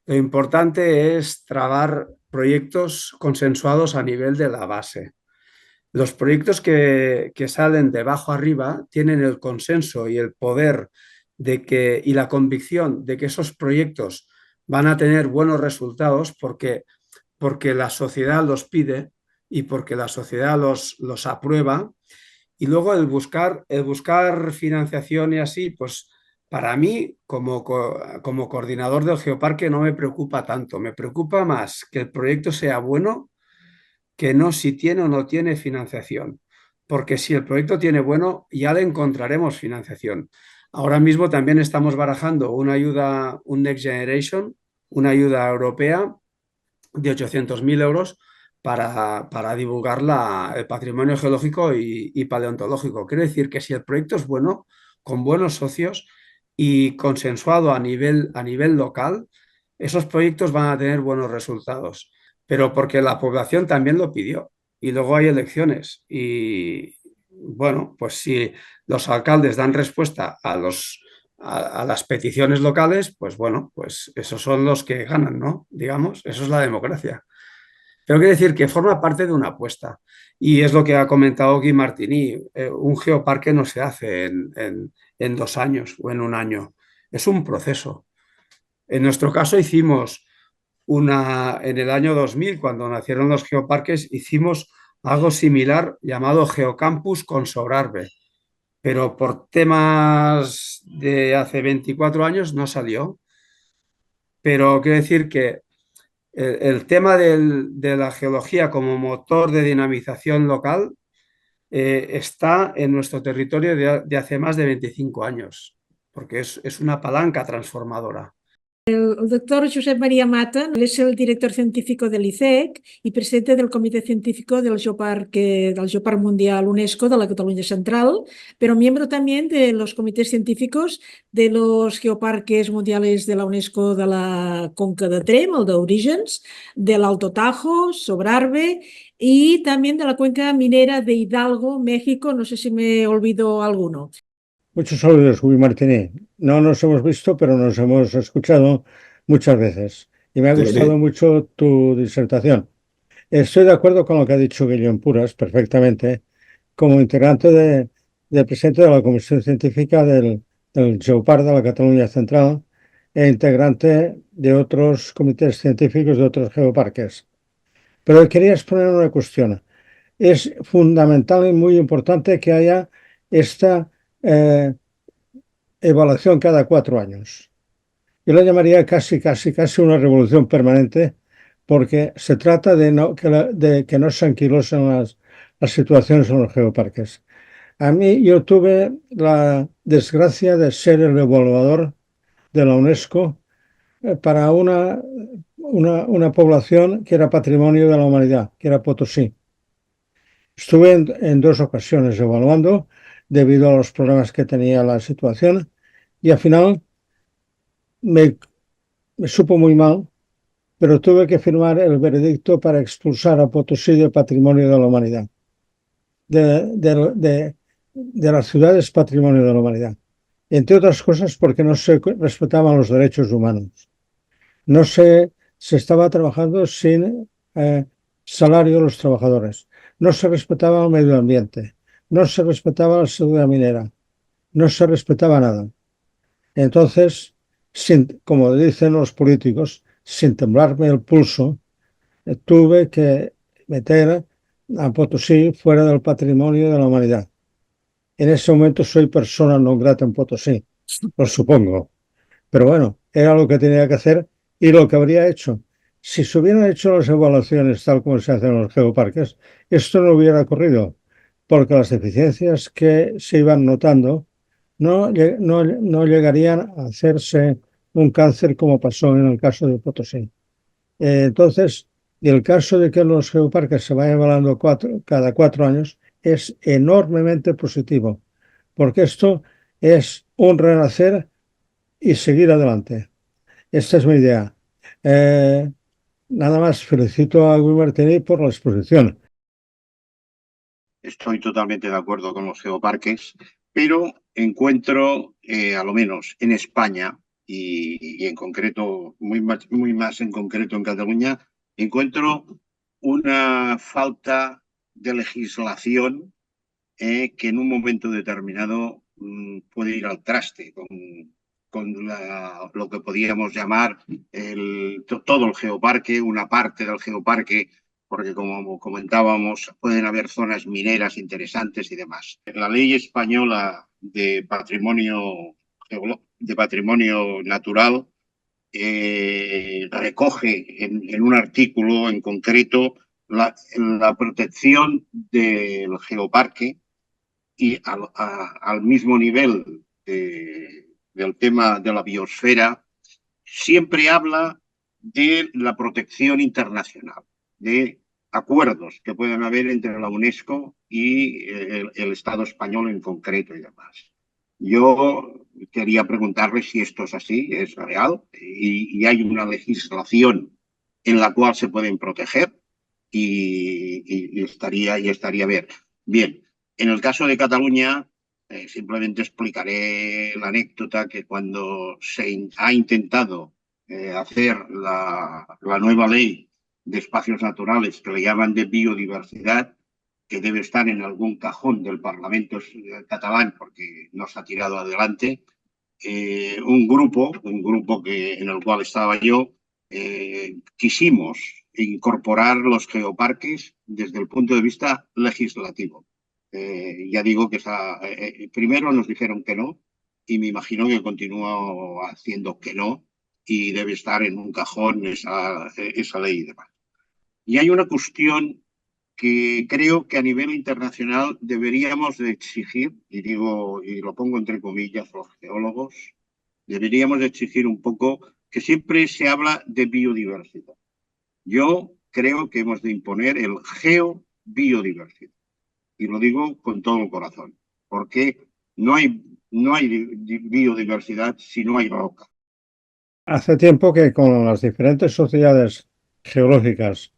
lo importante es trabar proyectos consensuados a nivel de la base. Los proyectos que salen de abajo arriba tienen el consenso y el poder y la convicción de que esos proyectos van a tener buenos resultados porque la sociedad los pide y porque la sociedad los aprueba. Y luego el buscar financiación y así, pues para mí, como coordinador del geoparque, no me preocupa tanto. Me preocupa más que el proyecto sea bueno que no si tiene o no tiene financiación. Porque si el proyecto tiene bueno, ya le encontraremos financiación. Ahora mismo también estamos barajando una ayuda, un Next Generation, una ayuda europea de 800.000 euros para divulgar el patrimonio geológico y paleontológico. Quiere decir que si el proyecto es bueno, con buenos socios y consensuado a nivel local, esos proyectos van a tener buenos resultados. Pero porque la población también lo pidió. Y luego hay elecciones. Y bueno, pues si los alcaldes dan respuesta a las peticiones locales, pues bueno, pues esos son los que ganan, ¿no? Digamos, eso es la democracia. Pero quiere decir que forma parte de una apuesta. Y es lo que ha comentado Guy Martini. Un geoparque no se hace en 2 años o en un año. Es un proceso. En nuestro caso hicimos en el año 2000, cuando nacieron los geoparques, hicimos algo similar llamado Geocampus con Sobrarbe. Pero por temas de hace 24 años no salió. Pero quiero decir que el tema de la geología como motor de dinamización local está en nuestro territorio de hace más de 25 años, porque es una palanca transformadora. El doctor Josep María Mata es el director científico del ICEC y presidente del Comité Científico del Geoparque Mundial UNESCO de la Cataluña Central, pero miembro también de los comités científicos de los Geoparques Mundiales de la UNESCO de la Conca de Trem, el de Orígens, del Alto Tajo, Sobrarbe y también de la cuenca minera de Hidalgo, México. No sé si me olvido alguno. Muchos saludos, Guy Martínez. No nos hemos visto, pero nos hemos escuchado muchas veces. Y me ha gustado mucho tu disertación. Estoy de acuerdo con lo que ha dicho Guillem Puras, perfectamente. Como integrante del presidente de la Comisión Científica del Geoparc de la Cataluña Central e integrante de otros comités científicos de otros geoparques. Pero quería exponer una cuestión. Es fundamental y muy importante que haya esta evaluación cada 4 años. Yo la llamaría casi una revolución permanente, porque se trata de que no se anquilosen las situaciones en los geoparques. Yo tuve la desgracia de ser el evaluador de la UNESCO para una población que era patrimonio de la humanidad, que era Potosí. Estuve en 2 ocasiones evaluando debido a los problemas que tenía la situación y al final me supo muy mal, pero tuve que firmar el veredicto para expulsar a Potosí del patrimonio de la humanidad, de las ciudades patrimonio de la humanidad. Entre otras cosas porque no se respetaban los derechos humanos. Se estaba trabajando sin salario a los trabajadores. No se respetaba el medio ambiente. No se respetaba la seguridad minera. No se respetaba nada. Entonces, como dicen los políticos, sin temblarme el pulso, tuve que meter a Potosí fuera del patrimonio de la humanidad. En ese momento soy persona non grata en Potosí, lo supongo. Pero bueno, era lo que tenía que hacer y lo que habría hecho. Si se hubieran hecho las evaluaciones tal como se hacen en los geoparques, esto no hubiera ocurrido, porque las deficiencias que se iban notando no llegarían a hacerse un cáncer como pasó en el caso de Potosí. Entonces, el caso de que los geoparques se vayan evaluando cada 4 años es enormemente positivo, porque esto es un renacer y seguir adelante. Esta es mi idea. Nada más, felicito a Guy Martínez por la exposición. Estoy totalmente de acuerdo con los geoparques, pero encuentro, a lo menos en España y en concreto, muy más en concreto en Cataluña, encuentro una falta de legislación que en un momento determinado puede ir al traste con lo que podríamos llamar todo el geoparque, una parte del geoparque, porque como comentábamos, pueden haber zonas mineras interesantes y demás. La ley española de patrimonio natural recoge en un artículo en concreto la protección del geoparque y al mismo nivel del tema de la biosfera, siempre habla de la protección internacional, de acuerdos que pueden haber entre la UNESCO y el Estado español en concreto y demás. Yo quería preguntarle si esto es así, es real, y hay una legislación en la cual se pueden proteger y estaría bien. En el caso de Cataluña, simplemente explicaré la anécdota que cuando se ha intentado hacer la nueva ley de espacios naturales, que le llaman de biodiversidad, que debe estar en algún cajón del Parlamento catalán porque no se ha tirado adelante, un grupo en el cual estaba yo, quisimos incorporar los geoparques desde el punto de vista legislativo. Ya digo que primero nos dijeron que no y me imagino que continúa haciendo que no y debe estar en un cajón esa ley y demás. Y hay una cuestión que creo que a nivel internacional deberíamos de exigir, y lo pongo entre comillas los geólogos, deberíamos de exigir un poco que siempre se habla de biodiversidad. Yo creo que hemos de imponer el geobiodiversidad. Y lo digo con todo el corazón, porque no hay biodiversidad si no hay roca. Hace tiempo que con las diferentes sociedades geológicas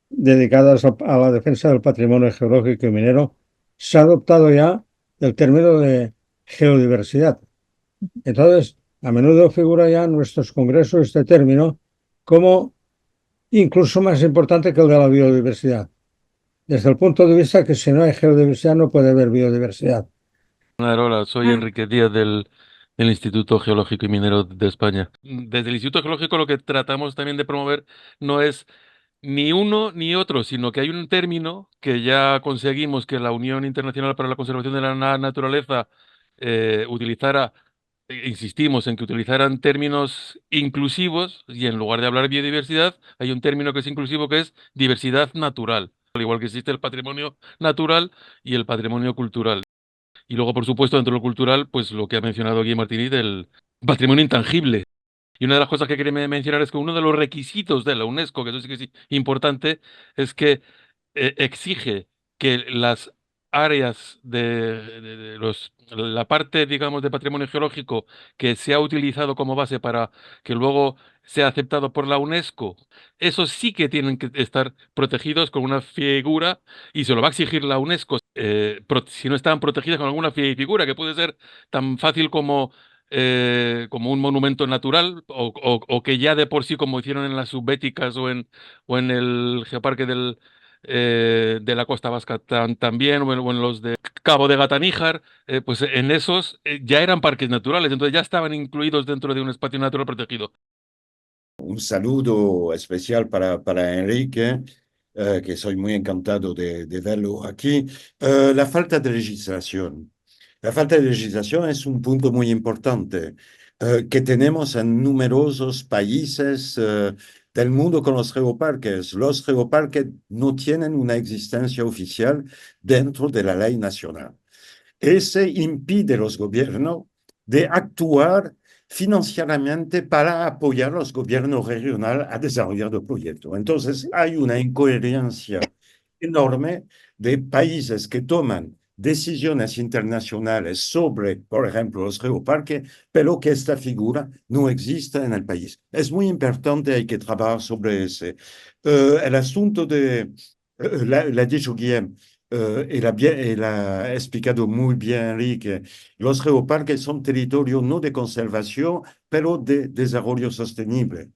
dedicadas a la defensa del patrimonio geológico y minero, se ha adoptado ya el término de geodiversidad. Entonces, a menudo figura ya en nuestros congresos este término como incluso más importante que el de la biodiversidad, desde el punto de vista que si no hay geodiversidad no puede haber biodiversidad. Hola, soy Enrique Díaz del Instituto Geológico y Minero de España. Desde el Instituto Geológico lo que tratamos también de promover no es ni uno ni otro, sino que hay un término que ya conseguimos que la Unión Internacional para la Conservación de la Naturaleza utilizara, insistimos en que utilizaran términos inclusivos, y en lugar de hablar de biodiversidad, hay un término que es inclusivo que es diversidad natural, al igual que existe el patrimonio natural y el patrimonio cultural. Y luego, por supuesto, dentro de lo cultural, pues lo que ha mencionado Guy Martini del patrimonio intangible. Y una de las cosas que quería mencionar es que uno de los requisitos de la UNESCO, que eso sí que es importante, es que exige que las áreas de la parte, digamos, de patrimonio geológico que se ha utilizado como base para que luego sea aceptado por la UNESCO, esos sí que tienen que estar protegidos con una figura, y se lo va a exigir la UNESCO, si no están protegidas con alguna figura, que puede ser tan fácil como un monumento natural, o que ya de por sí, como hicieron en las subbéticas o en el geoparque de la Costa Vasca también, o en los de Cabo de Gata-Níjar, pues en esos ya eran parques naturales, entonces ya estaban incluidos dentro de un espacio natural protegido. Un saludo especial para Enrique, que soy muy encantado de verlo aquí. La falta de legislación. La falta de legislación es un punto muy importante que tenemos en numerosos países del mundo con los geoparques. Los geoparques no tienen una existencia oficial dentro de la ley nacional. Ese impide a los gobiernos de actuar financieramente para apoyar a los gobiernos regionales a desarrollar el proyecto. Entonces, hay una incoherencia enorme de países que toman decisiones internacionales sobre, por ejemplo, los geoparques, pero que esta figura no existe en el país. Es muy importante, hay que trabajar sobre ese. El asunto de, la dicho Guillem, él ha explicado muy bien Enrique, los geoparques son territorios no de conservación, pero de desarrollo sostenible.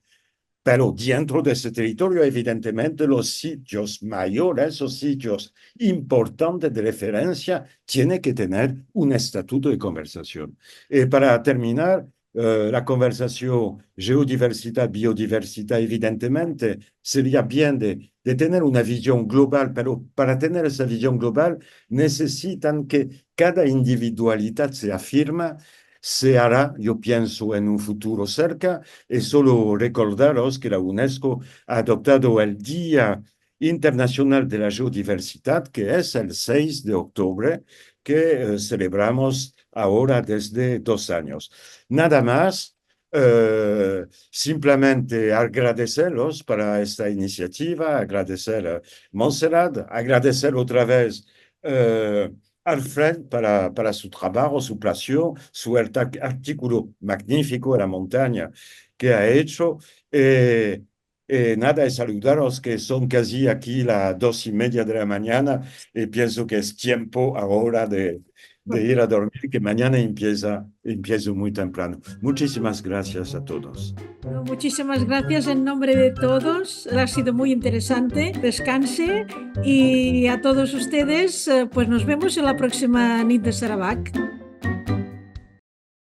Pero dentro de ese territorio, evidentemente, los sitios mayores, los sitios importantes de referencia, tienen que tener un estatuto de conservación. Y para terminar, la conversación geodiversidad, biodiversidad, evidentemente, sería bien de tener una visión global, pero para tener esa visión global necesitan que cada individualidad se afirma. Se hará, yo pienso, en un futuro cerca, y solo recordaros que la UNESCO ha adoptado el Día Internacional de la Geodiversidad, que es el 6 de octubre, que celebramos ahora desde 2 años. Nada más, simplemente agradecerlos para esta iniciativa, agradecer a Montserrat, agradecer otra vez Alfred para su trabajo, su pasión, su artículo magnífico de la montaña que ha hecho. Nada, es saludaros, que son casi aquí las 2:30 de la mañana, y pienso que es tiempo ahora de ir a dormir, que mañana empiezo muy temprano. Muchísimas gracias a todos. Muchísimas gracias en nombre de todos. Ha sido muy interesante. Descanse, y a todos ustedes, pues nos vemos en la próxima nit de Sarawak.